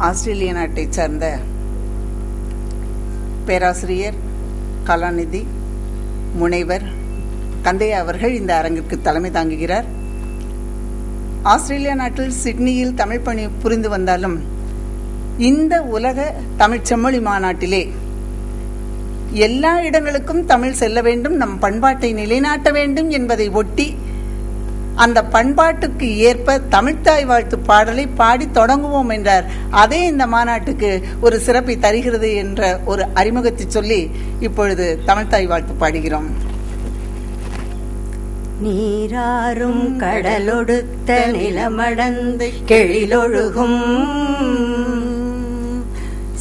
ஆஸ்திரேலிய நாட்டைச் சார்ந்த பேராசிரியர் கலாநிதி முனைவர் கந்தையா அவர்கள் இந்த அரங்கிற்கு தலைமை தாங்குகிறார். ஆஸ்திரேலியா நாட்டில் சிட்னியில் தமிழ் பணி புரிந்து வந்தாலும் இந்த உலக தமிழ் செம்மொழி மாநாட்டிலே எல்லா இடங்களுக்கும் தமிழ் செல்ல வேண்டும், நம் பண்பாட்டை நிலைநாட்ட வேண்டும் என்பதை ஒட்டி அந்த பண்பாட்டுக்கு ஏற்ப தமிழ்த்தாய் வாழ்த்து பாடலை பாடி தொடங்குவோம் என்றார். அதே இந்த மாநாட்டுக்கு ஒரு சிறப்பை தருகிறது என்ற ஒரு அறிமுகத்தை சொல்லி இப்பொழுது தமிழ்த்தாய் வாழ்த்து பாடுகிறோம். நீராறும் கடலொடுத்த நிலமடந்து கெழிலொழுகும்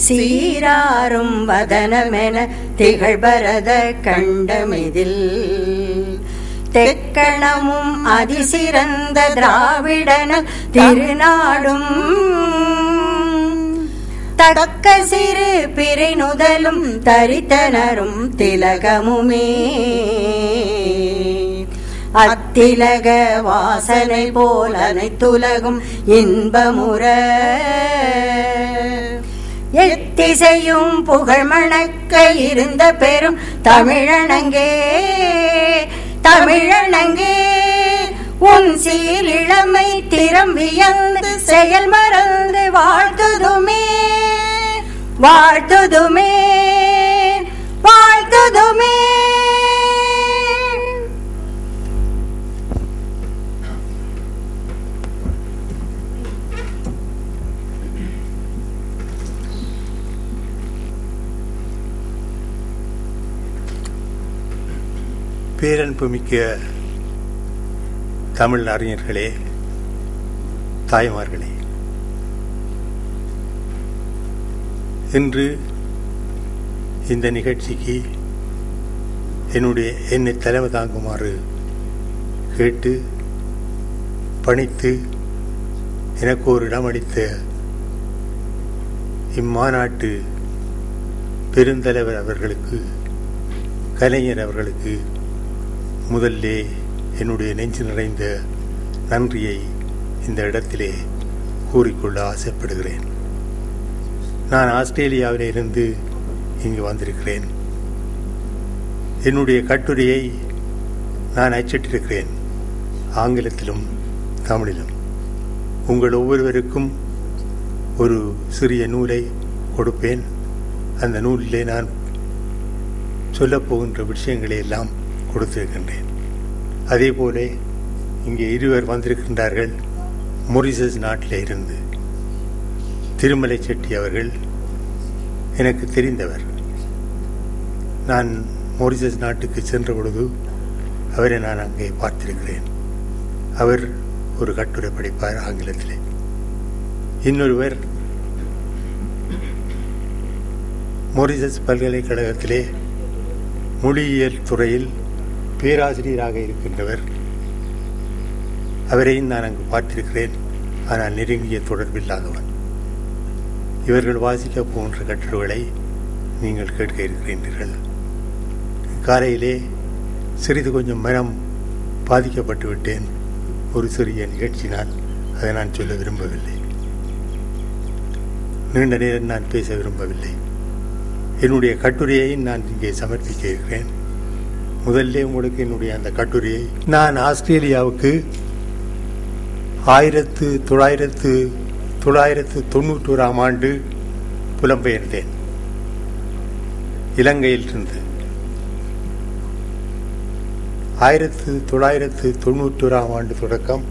சீராறும் வதனமென திகழ்பரத கண்டமிதில் தெக்கணமும் அதிசிறந்த திராவிடன திருநாடும் தக்க சிறு பிறை நுதலும் தரித்தனரும் திலகமுமே அத்திலக வாசனை போல் அனைத்துலகும் இன்பமுற எத்திசையும் புகழ் மணக்க இருந்த பெரும் தமிழனங்கே தமிழனங்கே உன் சீர் இளமை திறம் வியந்து செயல் மறந்து வாழ்த்துதுமே வாழ்த்துதுமே வாழ்த்துதுமே. பேரன்புமிக்க தமிழ் அறிஞர்களே, தாய்மார்களே, இன்று இந்த நிகழ்ச்சிக்கு என்னை தலைமை தாங்குமாறு கேட்டு பணித்து எனக்கு ஒரு இடமளித்த இம்மாநாட்டு பெருந்தலைவர் அவர்களுக்கு, கலைஞர் அவர்களுக்கு முதல்லே என்னுடைய நெஞ்சு நிறைந்த நன்றியை இந்த இடத்திலே கூறிக்கொள்ள ஆசைப்படுகிறேன். நான் ஆஸ்திரேலியாவில் இருந்து இங்கு வந்திருக்கிறேன். என்னுடைய கட்டுரையை நான் அச்சிட்டிருக்கிறேன், ஆங்கிலத்திலும் தமிழிலும். உங்கள் ஒவ்வொருவருக்கும் ஒரு சிறிய நூலை கொடுப்பேன். அந்த நூலிலே நான் சொல்லப்போகின்ற விஷயங்களை எல்லாம் கொடுத்திருக்கின்றேன். அதே போல இங்கே இருவர் வந்திருக்கின்றார்கள். மொரிஷியஸ் நாட்டில் இருந்து திருமலை செட்டி அவர்கள் எனக்கு தெரிந்தவர். நான் மொரிஷியஸ் நாட்டுக்கு சென்ற பொழுது அவரை நான் அங்கே பார்த்திருக்கிறேன். அவர் ஒரு கட்டுரை படிப்பார் ஆங்கிலத்திலே. இன்னொருவர் மொரிஷியஸ் பல்கலைக்கழகத்திலே மொழியியல் துறையில் பேராசிரியராக இருக்கின்றவர். அவரையும் நான் அங்கு பார்த்திருக்கிறேன், ஆனால் நெருங்கிய தொடர்பில்லாதவன். இவர்கள் வாசிக்க போன்ற கட்டுரைகளை நீங்கள் கேட்க இருக்கிறீர்கள். காலையிலே சிறிது கொஞ்சம் மனம் பாதிக்கப்பட்டு விட்டேன். ஒரு சிறிய நிகழ்ச்சினால் அதை நான் சொல்ல விரும்பவில்லை. நீண்ட நேரம் நான் பேச விரும்பவில்லை. என்னுடைய கட்டுரையை நான் இங்கே சமர்ப்பிக்க இருக்கிறேன். முதல்ல உங்களுக்கு என்னுடைய அந்த கட்டுரையை, நான் ஆஸ்திரேலியாவுக்கு 1991 ஆண்டு புலம்பெயர்ந்தேன். இலங்கையிலிருந்து 1991 ஆண்டு தொடக்கம்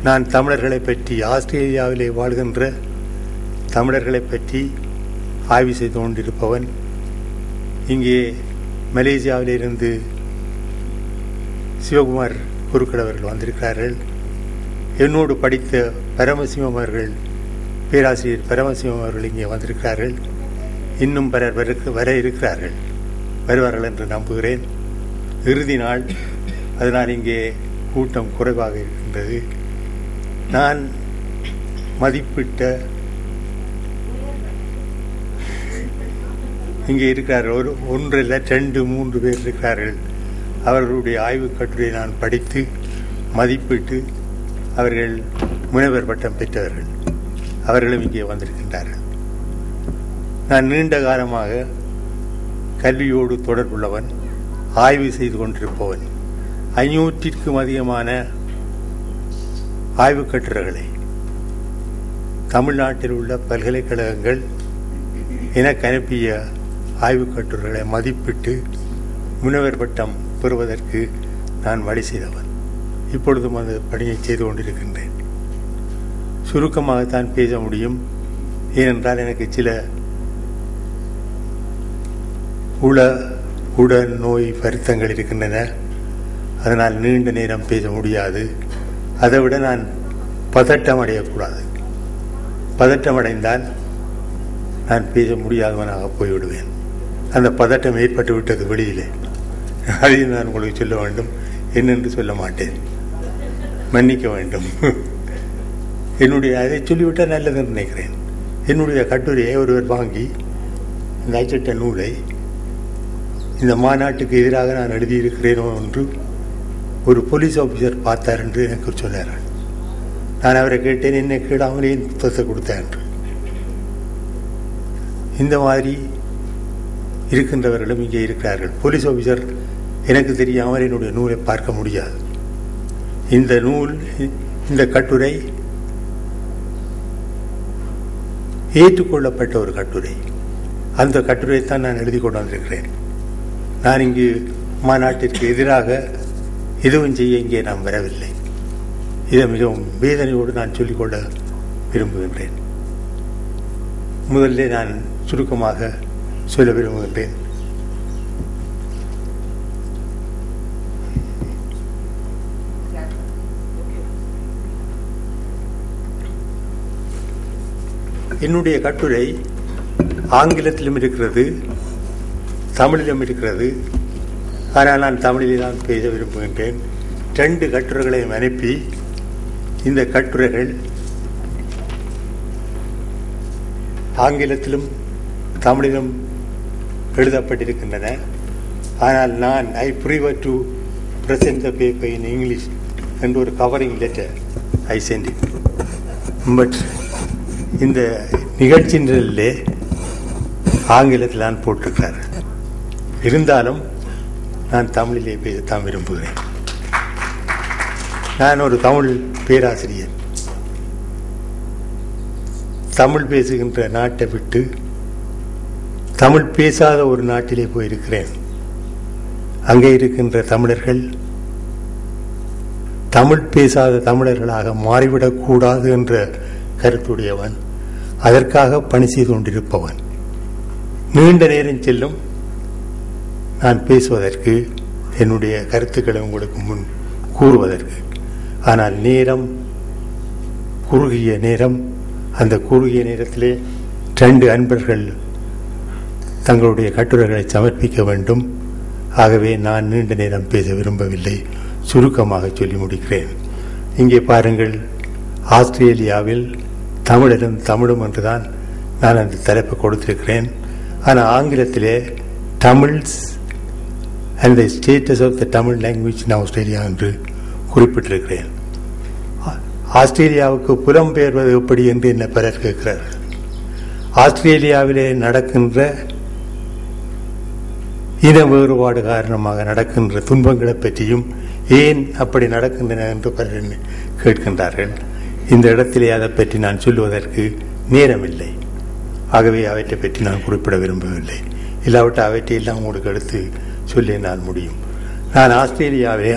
நான் தமிழர்களை பற்றி, ஆஸ்திரேலியாவிலே வாழ்கின்ற தமிழர்களை பற்றி ஆய்வு செய்து கொண்டிருப்பவன். இங்கே மலேசியாவிலிருந்து சிவகுமார் குருக்கள் அவர்கள் வந்திருக்கிறார்கள். என்னோடு படித்த பரமசிவம் அவர்கள், பேராசிரியர் பரமசிவம் அவர்கள் இங்கே வந்திருக்கிறார்கள். இன்னும் பலர் வர இருக்கிறார்கள், வருவார்கள் என்று நம்புகிறேன். இறுதி நாள், அதனால் இங்கே கூட்டம் குறைவாக இருக்கின்றது. நான் மதிப்பிட்ட இங்கே இருக்கிறார்கள், ஒன்று இல்லை 2-3 பேர் இருக்கிறார்கள். அவர்களுடைய ஆய்வு கட்டுரையை நான் படித்து மதிப்பிட்டு அவர்கள் முனைவர் பட்டம் பெற்றவர்கள். அவர்களும் இங்கே வந்திருக்கின்றார்கள். நான் நீண்ட காலமாக கல்வியோடு தொடர்புள்ளவன், ஆய்வு செய்து கொண்டிருப்பவன். 500க்கும் அதிகமான ஆய்வுக் கட்டுரைகளை தமிழ்நாட்டில் உள்ள பல்கலைக்கழகங்கள் எனக்கு அனுப்பிய ஆய்வுக் கட்டுரைகளை மதிப்பிட்டு முனைவர் பட்டம் பெறுவதற்கு நான் வழி செய்தவன். இப்பொழுதும் அந்த பணியை செய்து கொண்டிருக்கின்றேன். சுருக்கமாகத்தான் பேச முடியும். ஏனென்றால் எனக்கு சில உடல் நோய் வருத்தங்கள் இருக்கின்றன. அதனால் நீண்ட நேரம் பேச முடியாது. அதை விட நான் பதட்டம் அடையக்கூடாது. பதட்டம் அடைந்தால் நான் பேச முடியாதவனாக போய்விடுவேன். அந்த பதட்டம் ஏற்பட்டு விட்டது வெளியிலே. அதையும் நான் உங்களுக்கு சொல்ல வேண்டும். என்னென்று சொல்ல மாட்டேன், மன்னிக்க வேண்டும். அதை சொல்லிவிட்டால் நல்லதுன்னு நினைக்கிறேன். என்னுடைய கட்டுரையை ஒருவர் வாங்கி இந்த அச்சிட்ட நூலை இந்த மாநாட்டுக்கு எதிராக நான் எழுதியிருக்கிறேனோ என்று ஒரு போலீஸ் ஆஃபீஸர் பார்த்தார் என்று எனக்கு சொன்னார். நான் அவரை கேட்டேன், என்னை கேடாமலே புத்தகத்தை கொடுத்தேன் என்று. இந்த மாதிரி இருக்கின்றவர்களும் இங்கே இருக்கிறார்கள். போலீஸ் ஆஃபீஸர் எனக்கு தெரியாமல் என்னுடைய நூலை பார்க்க முடியாது. இந்த நூல், இந்த கட்டுரை ஏற்றுக்கொள்ளப்பட்ட ஒரு கட்டுரை. அந்த கட்டுரையைத்தான் நான் எழுதி கொண்டு வந்திருக்கிறேன். நான் இங்கு மாநாட்டிற்கு எதிராக எதுவும் செய்ய இங்கே நான் வரவில்லை. இதை மிகவும் வேதனையோடு நான் சொல்லிக்கொள்ள விரும்புகின்றேன். முதலில் நான் சுருக்கமாக சொல்ல விரும்புகின்றேன். என்னுடைய கட்டுரை ஆங்கிலத்திலும் இருக்கிறது, தமிழிலும் இருக்கிறது. ஆனால் நான் தமிழிலே தான் பேச விரும்புகின்றேன். 2 கட்டுரைகளையும் அனுப்பி இந்த கட்டுரைகள் ஆங்கிலத்திலும் தமிழிலும் எழுதப்பட்டிருக்கின்றன. ஆனால் நான் I prefer to present the paper in English என்ற ஒரு கவரிங் லெட்டர் ஐ சென்ட் இட். பட் இந்த நிகழ்ச்சியிலே ஆங்கிலத்தில் நான் போட்டிருக்கிறார். இருந்தாலும் நான் தமிழிலே பேசத்தான் விரும்புகிறேன். நான் ஒரு தமிழ் பேராசிரியர். தமிழ் பேசுகின்ற நாட்டை விட்டு தமிழ் பேசாத ஒரு நாட்டிலே போயிருக்கிறேன். அங்கே இருக்கின்ற தமிழர்கள் தமிழ் பேசாத தமிழர்களாக மாறிவிடக்கூடாது என்ற கருத்துடையவன். அதற்காக பணி செய்து கொண்டிருப்பவன். நீண்ட நேரம் செல்லும் நான் பேசுவதற்கு, என்னுடைய கருத்துக்களை உங்களுக்கு முன் கூறுவதற்கு. ஆனால் நேரம், குறுகிய நேரம். அந்த குறுகிய நேரத்திலே 2 அன்பர்கள் தங்களுடைய கட்டுரைகளை சமர்ப்பிக்க வேண்டும். ஆகவே நான் நீண்ட நேரம் பேச விரும்பவில்லை. சுருக்கமாக சொல்லி முடிக்கிறேன். இங்கே பாருங்கள், ஆஸ்திரேலியாவில் தமிழரும் தமிழும் என்றுதான் நான் அந்த தலைப்பை கொடுத்திருக்கிறேன். ஆனால் ஆங்கிலத்திலே Tamils and the status of the Tamil language in Australia என்று குறிப்பிட்டிருக்கிறேன். ஆஸ்திரேலியாவுக்கு புலம்பெயர்வது எப்படி என்று என்ன பலர் கேட்கிறார்கள். ஆஸ்திரேலியாவிலே நடக்கின்ற இன வேறுபாடு காரணமாக நடக்கின்ற துன்பங்களை பற்றியும் ஏன் அப்படி நடக்கின்றன என்று பலர் கேட்கின்றார்கள். இந்த இடத்திலே அதை பற்றி நான் சொல்லுவதற்கு நேரமில்லை. ஆகவே அவற்றை பற்றி நான் குறிப்பிட விரும்பவில்லை. இல்லாவிட்டால் அவற்றையெல்லாம் உங்களுக்கு எடுத்து சொல்லி நான் முடியும். நான் ஆஸ்திரேலியாவே